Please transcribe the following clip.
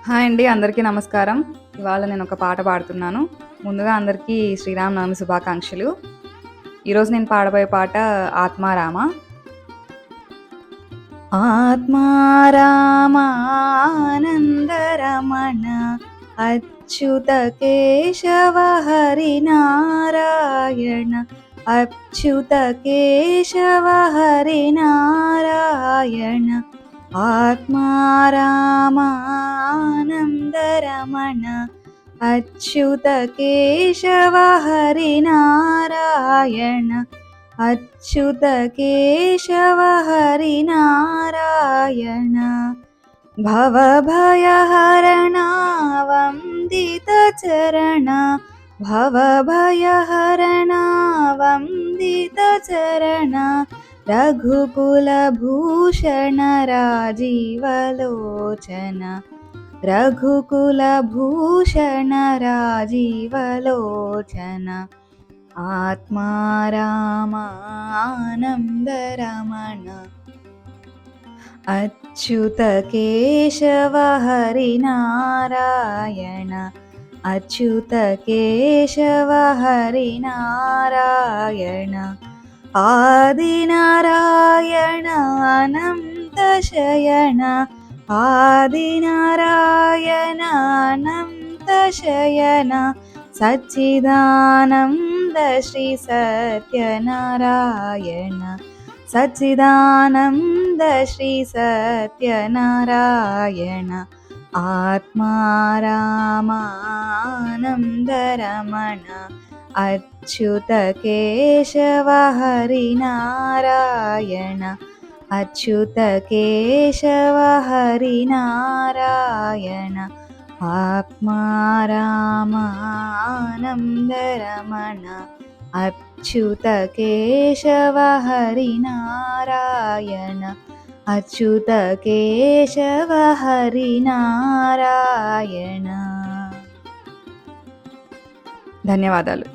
Hi అండి. అందరికీ నమస్కారం. ఇవాళ నేను ఒక పాట పాడుతున్నాను. ముందుగా అందరికీ శ్రీరామనవమి శుభాకాంక్షలు. ఈరోజు నేను పాడబోయే పాట 'ఆత్మారామ'. ఆత్మారామ ఆనందరమణ అచ్యుత కేశవ హరి నారాయణ అచ్యుత కేశవ హరి నారాయణ ఆత్మారామ ఆనందరమణ అచ్యుత కేశవ హరి నారాయణ అచ్యుత కేశవ హరి నారాయణ భవభయహరణ వందిత చరణ భవభయహరణ వందిత చరణ రఘుకులభూషణ రాజీవలోచన రఘుకులభూషణ రాజీవలోచన ఆత్మారామ ఆనందరమణ అచ్యుత కేశవ హరి నారాయణ అచ్యుత కేశవ హరి నారాయణ ఆదినారాయణ అనంత శయన ఆదినారాయణ అనంత శయన సచ్చిదానంద శ్రీ సత్యనారాయణ సచ్చిదానంద శ్రీ సత్యనారాయణ ఆత్మారామ ఆనందరమణ అచ్యుత కేశవ హరి నారాయణ అచ్యుత కేశవ హరి నారాయణ ఆత్మారామ ఆనందరమణ అచ్యుత కేశవ హరి నారాయణ అచ్యుత కేశవ హరి నారాయణ. ధన్యవాదాలు.